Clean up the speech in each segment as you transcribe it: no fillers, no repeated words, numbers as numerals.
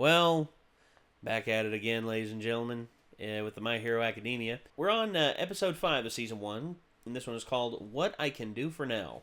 Well, back at it again, ladies and gentlemen, with the My Hero Academia. We're on episode 5 of season 1, and this one is called What I Can Do For Now.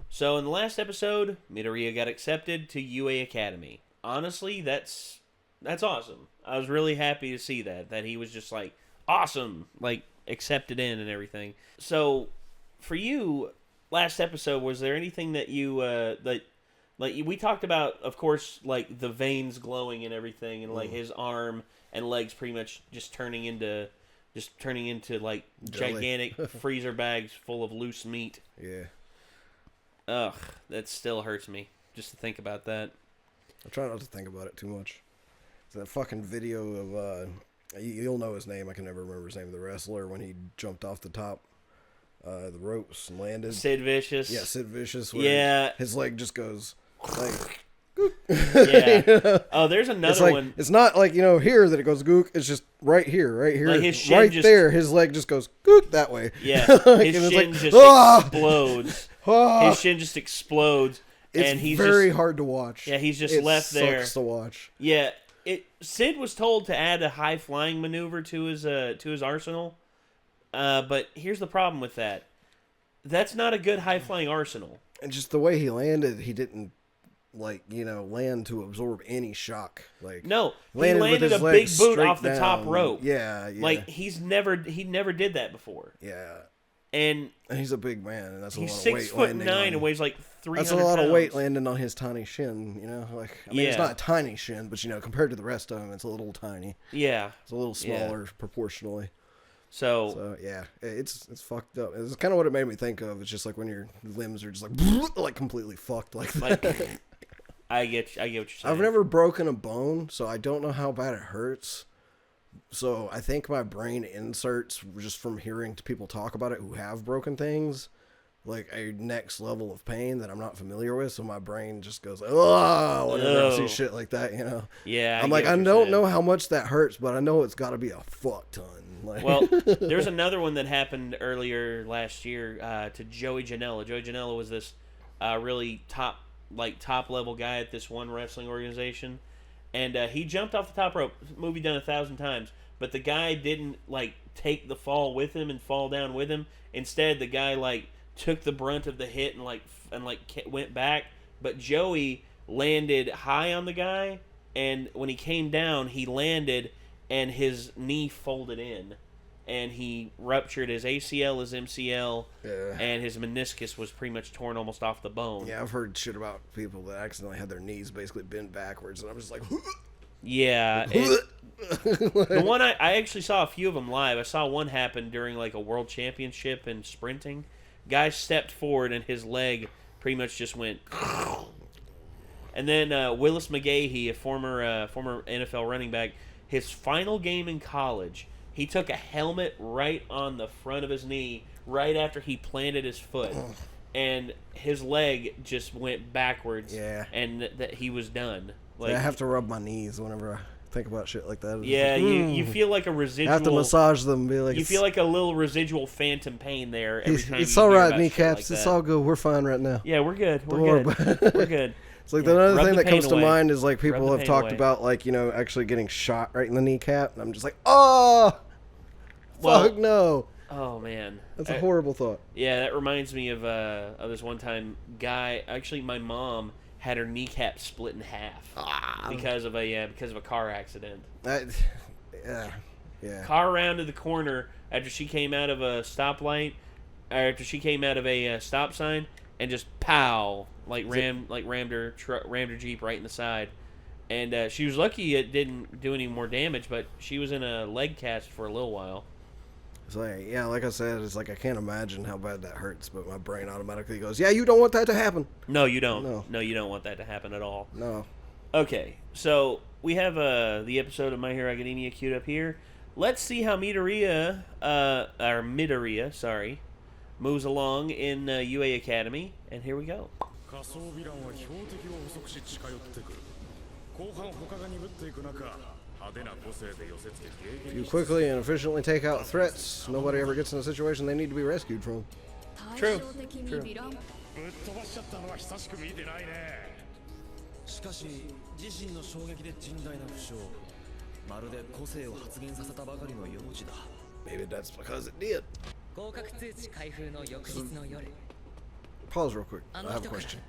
So in the last episode, Midoriya got accepted to UA Academy. Honestly, that's awesome. I was really happy to see that he was just like, awesome, like, accepted in and everything. So, for you, last episode, was there anything that you, like, we talked about, of course, like, the veins glowing and everything, and, like, his arm and legs pretty much just turning into, like, jelly. gigantic freezer bags full of loose meat. Yeah. Ugh, that still hurts me, just to think about that. I try not to think about it too much. It's that fucking video of, you'll know his name, I can never remember his name, the wrestler, when he jumped off the top, the ropes and landed. Sid Vicious. Yeah, Sid Vicious. Yeah. His leg just goes, like... Yeah. You know? Oh, there's another one. It's not like, here that it goes gook. It's just right here. Like his shin right there, his leg just goes gook that way. Yeah. Like, His shin just explodes. His shin just explodes. It's he's very just, hard to watch. Yeah, he's just it left there. Sucks to watch. Yeah. Sid was told to add a high flying maneuver to his arsenal. But here's the problem with that. That's not a good high flying arsenal. And just the way he landed, he didn't land to absorb any shock. Like no, he landed landed a big boot off the top rope. Yeah. Like he never did that before. Yeah. And he's a big man, and that's a lot of weight. He's 6'9" and weighs like 300 That's a lot pounds. of weight landing on his tiny shin, Like, I mean, yeah. It's not a tiny shin, but, compared to the rest of him, it's a little tiny. Yeah. It's a little smaller proportionally. So, yeah, it's fucked up. It's kind of what it made me think of. It's just like when your limbs are just like completely fucked like that. Like, I get what you're saying. I've never broken a bone, so I don't know how bad it hurts. So I think my brain inserts, just from hearing people talk about it who have broken things, like a next level of pain that I'm not familiar with. So my brain just goes, oh, whenever I see shit like that, Yeah. I'm like, I don't know how much that hurts, but I know it's got to be a fuck ton. Like, well, there's another one that happened earlier last year to Joey Janela. Joey Janela was this really top level guy at this one wrestling organization. And he jumped off the top rope. Movie done 1,000 times. But the guy didn't, take the fall with him and fall down with him. Instead, the guy, took the brunt of the hit and went back. But Joey landed high on the guy. And when he came down, he landed and his knee folded in. And he ruptured his ACL, his MCL, and his meniscus was pretty much torn almost off the bone. Yeah, I've heard shit about people that accidentally had their knees basically bent backwards, and I'm just like... Yeah. The one I actually saw a few of them live. I saw one happen during, a world championship in sprinting. Guy stepped forward, and his leg pretty much just went... And then Willis McGahee, a former NFL running back, his final game in college... He took a helmet right on the front of his knee right after he planted his foot. And his leg just went backwards. Yeah. And that he was done. I have to rub my knees whenever I think about shit like that. Yeah, you feel like a residual... I have to massage them and be like... You feel like a little residual phantom pain there every time it's you all hear right, about kneecaps. shit like It's that. all good. We're fine right now. Yeah, we're good. We're good. We're good. It's like the other thing that comes to away. mind is people have talked about actually getting shot right in the kneecap. And I'm just like, oh... Fuck no. Oh, man. That's a horrible thought. Yeah, that reminds me of this one time guy. Actually, my mom had her kneecap split in half because of a car accident. Yeah. Car rounded the corner after she came out of a stoplight, or after she came out of a stop sign, and just pow, rammed her Jeep right in the side. And she was lucky it didn't do any more damage, but she was in a leg cast for a little while. It's like I said, it's like I can't imagine how bad that hurts, but my brain automatically goes, yeah, you don't want that to happen. No, you don't. No, you don't want that to happen at all. No. Okay, so we have the episode of My Hero Academia queued up here. Let's see how Midoriya, moves along in UA Academy, and here we go. If you quickly and efficiently take out threats, nobody ever gets in a situation they need to be rescued from. True. しかし自身の衝撃で甚大な負傷。まるで個性を発現させたばかりの幼児だ。 Maybe that's because it did. 合格通知開封の翌日の夜。 Pause real quick. I have a question.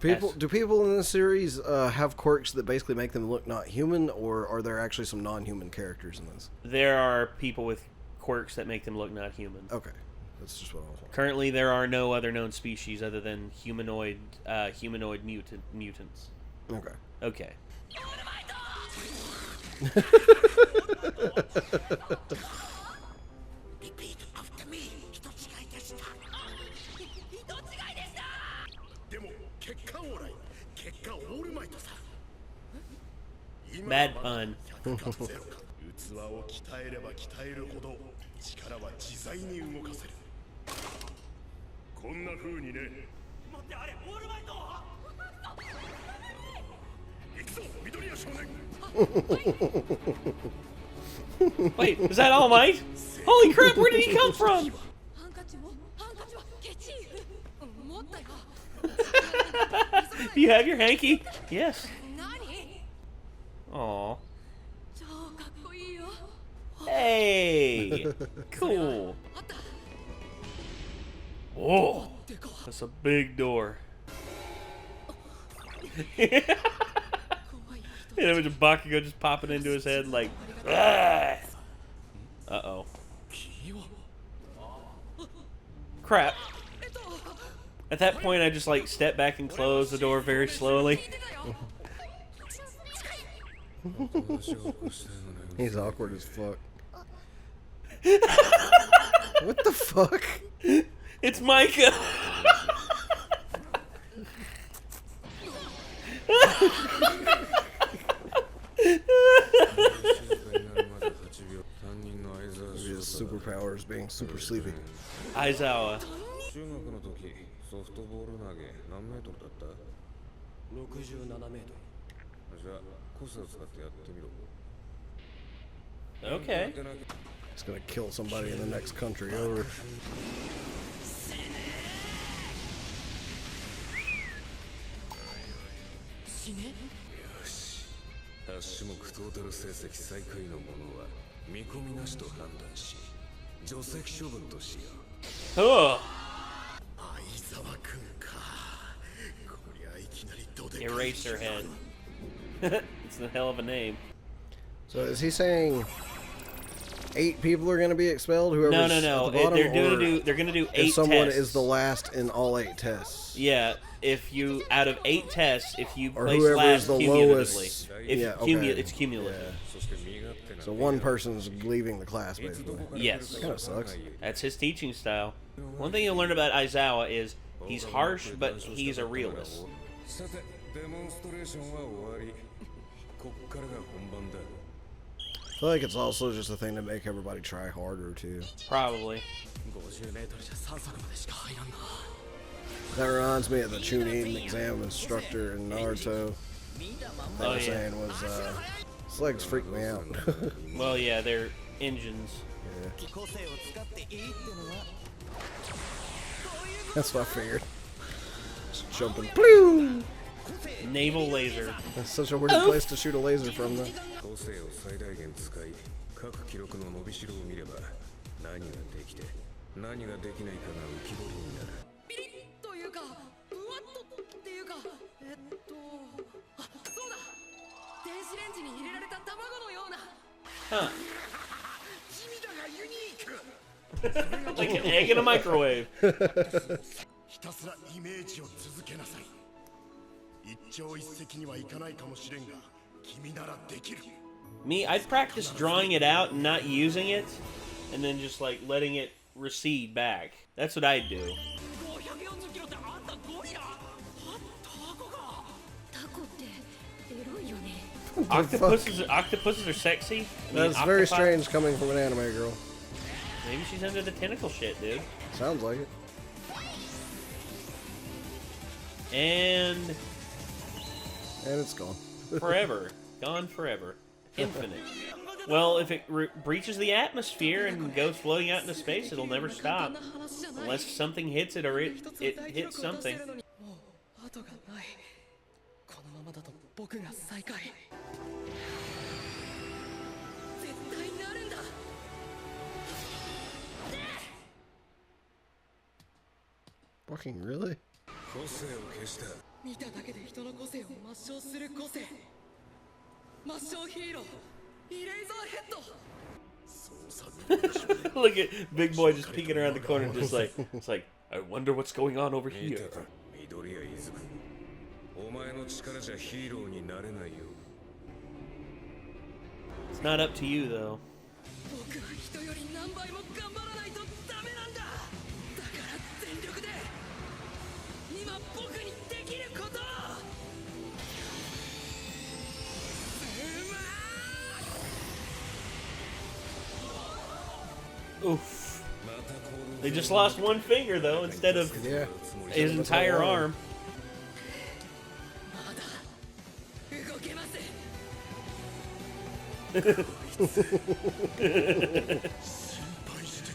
Do people in this series have quirks that basically make them look not human, or are there actually some non-human characters in this? There are people with quirks that make them look not human. Okay, that's just what I was wondering. Currently, there are no other known species other than humanoid mutants. Okay. Okay. Repeat after me. Bad pun. 器を鍛えれば鍛えるほど力は自在に動かせる。こんな風にね。待ってあれオールマイト。行くぞ緑谷少年。 Wait, is that All Might? Holy crap, where did he come from? Do you have your hanky? Yes. Aw. Hey! Cool. Whoa! That's a big door. And it was a Bakugo just popping into his head like, ah! Uh-oh. Crap. At that point, I just like step back and close the door very slowly. He's awkward as fuck. What the fuck? It's Micah. His superpower is being super sleepy. Aizawa. 中学の時ソフトボール投げ何メートルだった？67メートル。じゃあコースを使ってやってみろ。 Okay. It's gonna kill somebody in the next country over. 8種目トータル成績最下位の者は見込みなしと判断し除籍処分としよう。 Oh. 相沢君か。こりゃいきなりどでかい。 Eraserhead. It's the hell of a name. So is he saying 8 people are gonna be expelled? Whoever's No. at the bottom, They're gonna do 8 if someone tests. is the last in all 8 tests. Yeah, if you out of 8 tests, if you Or place whoever last is the cumulatively, lowest. if Yeah, okay. it's cumulative. So one person's leaving the class, basically. Yes, Kind of sucks. that's his teaching style. One thing you'll learn about Aizawa is he's harsh, but he's a realist. さてデモンストレーションは終わり。こっからが本番だ。 I feel like it's also just a thing to make everybody try harder too. Probably. 50メートルじゃ3足までしか入らんな。 That reminds me of the Chunin exam instructor in Naruto. That Oh, was yeah. saying was his legs freak me out. Well, yeah, they're engines. That's what I figured. Just jumping. Pew! Naval laser. That's such a weird place to shoot a laser from, though. 個性を最大限使い各記録の伸びしろを見れば何ができて何ができないかが浮き彫りになる。ピリッというか、ブワッとっていうか、あ、そうだ。電子レンジに入れられた卵のような。 Huh. 君だがユニーク。 Like an egg in a microwave. ひたすらイメージを続けなさい。一朝一夕にはいかないかもしれんが、君ならできる。 Me, I'd practice drawing it out and not using it, and then just like letting it recede back. That's what I'd do. 540キロってあんたゴリラ？タコか。タコってエロいよね。 Octopuses are sexy. I mean, That's very octopi- strange coming from an anime girl. Maybe she's into the tentacle shit, dude. Sounds like it. And And it's gone. forever. Gone forever. Infinite. Well, if it breaches the atmosphere and goes floating out into space, it'll never stop. Unless something hits it or it hits something. もう後がない。このままだと僕が最下位。絶対なるんだ。 Fucking really? 個性を消した。見ただけで人の個性を抹消する個性。抹消ヒーロー、イレイザーヘッド。 Look at Big Boy just peeking around the corner, just like, it's like, I wonder what's going on over 見 here. たか、緑谷伊豆君。お前の力じゃヒーローになれないよ。 It's not up to you, though. 僕は人より何倍も頑張らないとダメなんだ。だから全力で今僕にできることを。 Oof. They just lost one finger, though, instead of Yeah. his entire arm. まだ動けません。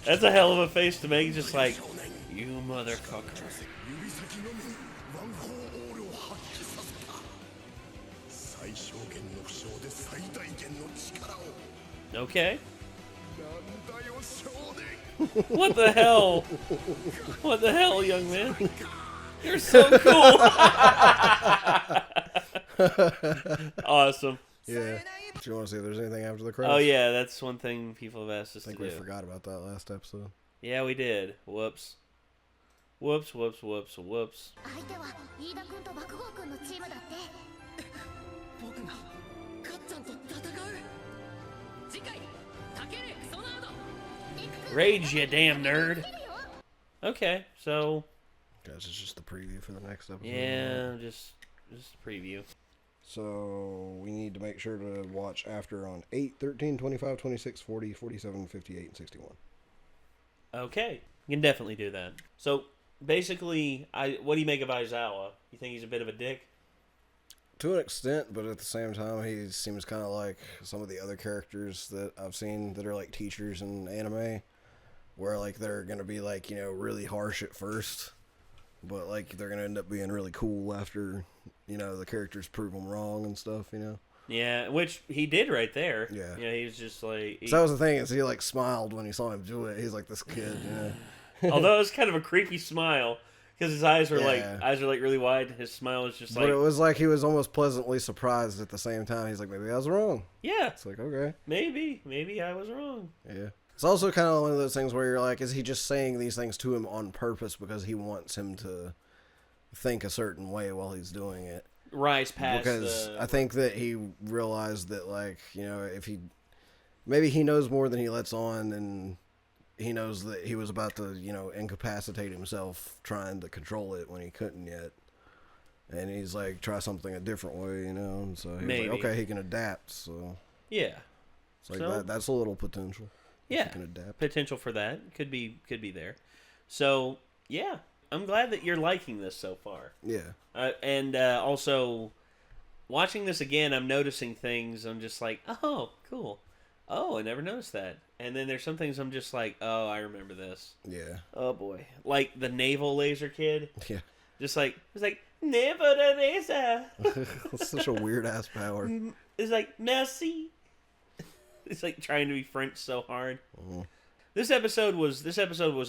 That's a hell of a face to make, just like, you motherfucker. 指先のみワン・フォー・オールを発揮させた。最小限の負傷で最大限の力を。 Okay. なんだよ少年。 What the hell? What the hell, young man? You're so cool. Awesome. Yeah. Do you want to see if there's anything after the credits? Oh, yeah, that's one thing people have asked us I think to we do. forgot about that last episode. Yeah, we did. Whoops. Whoops, whoops, whoops, whoops. 相手は飯田君と爆豪君のチームだって。僕がかっちゃんと戦う。次回タケレクソナード。 Rage, you damn nerd. Okay, so Guys, it's just the preview for the next episode. yeah, just a preview. So we need to make sure to watch after on 8, 13, 25, 26, 40, 47, 58, and 61. Okay, you can definitely do that. So basically, what do you make of Aizawa? You think he's a bit of a dick? To an extent, but at the same time, he seems kind of like some of the other characters that I've seen that are like teachers in anime, where like they're gonna be like, you know, really harsh at first, but like they're gonna end up being really cool after, you know, the characters prove them wrong and stuff, you know. Yeah, which he did right there. Yeah. You know, he was just like... So that was the thing, is he like smiled when he saw him do it. He's like this kid, you know. although it was kind of a creepy smile, because his eyes were Yeah. like really wide. His smile was just like... But it was like he was almost pleasantly surprised at the same time. He's like, maybe I was wrong. Yeah, It's like, okay. maybe I was wrong. Yeah. It's also kind of one of those things where you're like, is he just saying these things to him on purpose because he wants him to think a certain way while he's doing it? Rise past Because the... I think that he realized that, like, you know, if he... Maybe he knows more than he lets on, and he knows that he was about to, you know, incapacitate himself trying to control it when he couldn't yet. And he's like, try something a different way, you know? And so he's Maybe. like, okay, he can adapt, so... Yeah. It's like, So- that's a little potential. Yeah, He can adapt. potential for that could be there. So yeah, I'm glad that you're liking this so far. Yeah. And also watching this again, I'm noticing things. I'm just like, oh, cool. Oh, I never noticed that. And then there's some things I'm just like, oh, I remember this. Yeah. Oh boy, like the naval laser kid. Yeah. Just like it's like naval laser. That's such a weird ass power. It's like merci. It's like trying to be French so hard. Mhm. This episode was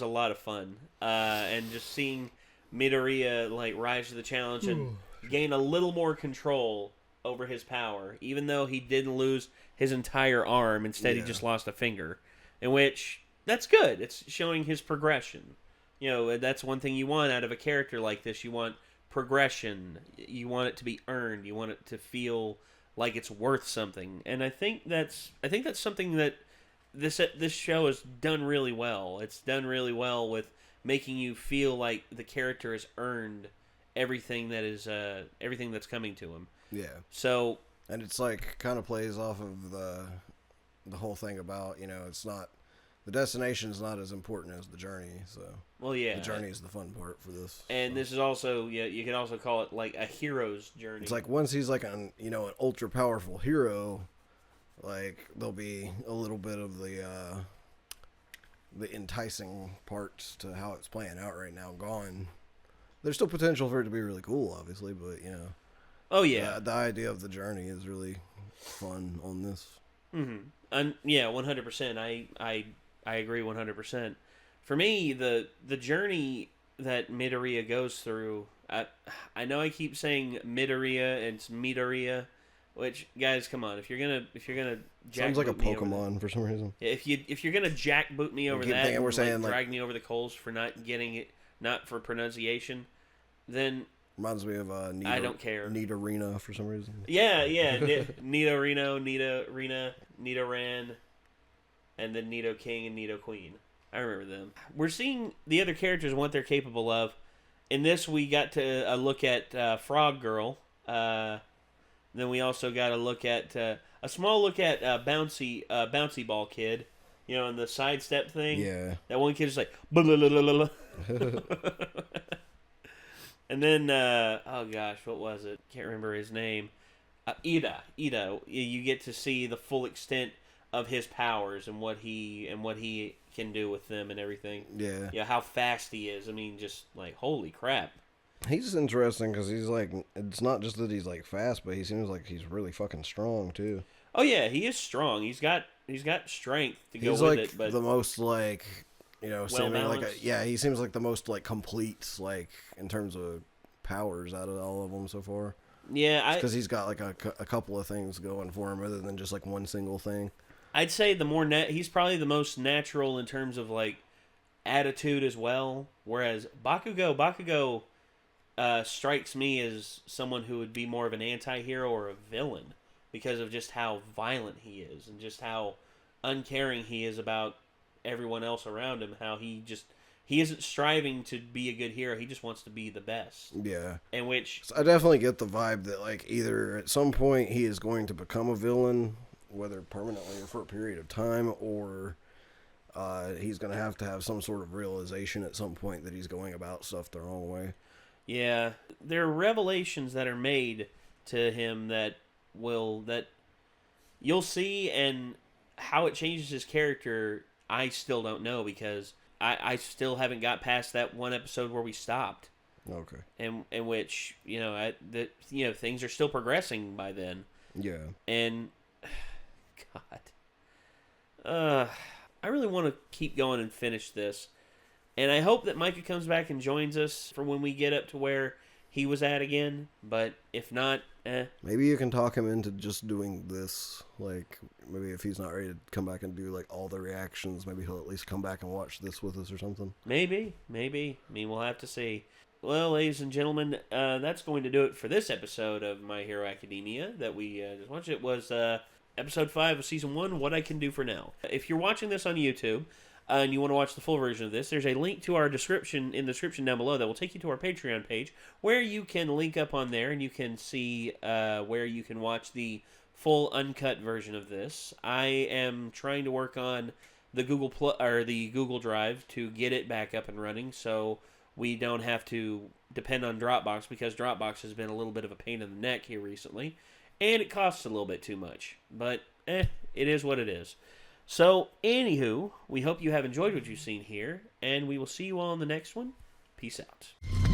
a lot of fun, and just seeing Midoriya like rise to the challenge and gain a little more control over his power, even though he didn't lose his entire arm. Instead, he Yeah. just lost a finger, in which that's good. It's showing his progression. You know, that's one thing you want out of a character like this. You want progression. You want it to be earned. You want it to feel like it's worth something. And I think that's something that this show has done really well. It's done really well with making you feel like the character has earned everything that's coming to him. Yeah. So, And it's like kind of plays off of the whole thing about, you know, it's not, the destination's not as important as the journey. So well, yeah, the journey is the fun part for this. and so. this is also, yeah, you can also call it like a hero's journey. It's like once he's like an ultra powerful hero, like there'll be a little bit of the enticing parts to how it's playing out right now gone. There's still potential for it to be really cool, obviously, but you know, Oh yeah, The idea of the journey is really fun on this. Yeah, 100%. I agree 100%. For me, the journey that Midoriya goes through, I know I keep saying Midoriya and it's Midoriya, which guys, come on, if you're gonna Sounds like a jackboot me over Pokemon for some reason. if you're gonna jackboot me over keep that, thinking and we're saying, drag me over the coals for not getting it, not for pronunciation, then Reminds me of Nita, I don't care. Nidorina for some reason. yeah, Nidorino, Nidoran, and then Nido King and Nido Queen. I remember them. We're seeing the other characters and what they're capable of. In this, we got to look at Frog Girl. Then we also got a look at a small look at Bouncy Ball Kid. You know, in the sidestep thing. Yeah. That one kid is like, blah, blah, blah, blah, blah. And then, oh gosh, what was it? Can't remember his name. Ida. You get to see the full extent of his powers and what he can do with them and everything. Yeah. Yeah, how fast he is. I mean, just like, holy crap. He's interesting because he's like, it's not just that he's like fast, but he seems like he's really fucking strong too. Oh yeah, he is strong. He's got strength to go He's with like it. But the most like, seeming like balanced. he seems like the most like complete like in terms of powers out of all of them so far. yeah, Because he's got like a couple of things going for him other than just like one single thing. I'd say the more he's probably the most natural in terms of like attitude as well. Whereas Bakugo strikes me as someone who would be more of an anti-hero or a villain because of just how violent he is and just how uncaring he is about everyone else around him. How he isn't striving to be a good hero. He just wants to be the best. Yeah. And which So I definitely get the vibe that like either at some point he is going to become a villain, whether permanently or for a period of time, or he's going to have some sort of realization at some point that he's going about stuff the wrong way. yeah, there are revelations that are made to him that you'll see, and how it changes his character, I still don't know because I still haven't got past that one episode where we stopped. Okay. In which things are still progressing by then. Yeah. And God, I really want to keep going and finish this, and I hope that Micah comes back and joins us for when we get up to where he was at again. But if not, Maybe you can talk him into just doing this. Like, maybe if he's not ready to come back and do like all the reactions, maybe he'll at least come back and watch this with us or something. Maybe. I mean, we'll have to see. Well, ladies and gentlemen, that's going to do it for this episode of My Hero Academia that we just watched. It was episode 5 of season 1, What I Can Do for Now. If you're watching this on YouTube and you want to watch the full version of this, there's a link to our description down below that will take you to our Patreon page where you can link up on there and you can see where you can watch the full uncut version of this. I am trying to work on the Google Drive to get it back up and running so we don't have to depend on Dropbox, because Dropbox has been a little bit of a pain in the neck here recently, and it costs a little bit too much. But, it is what it is. So, anywho, we hope you have enjoyed what you've seen here, and we will see you all in the next one. Peace out.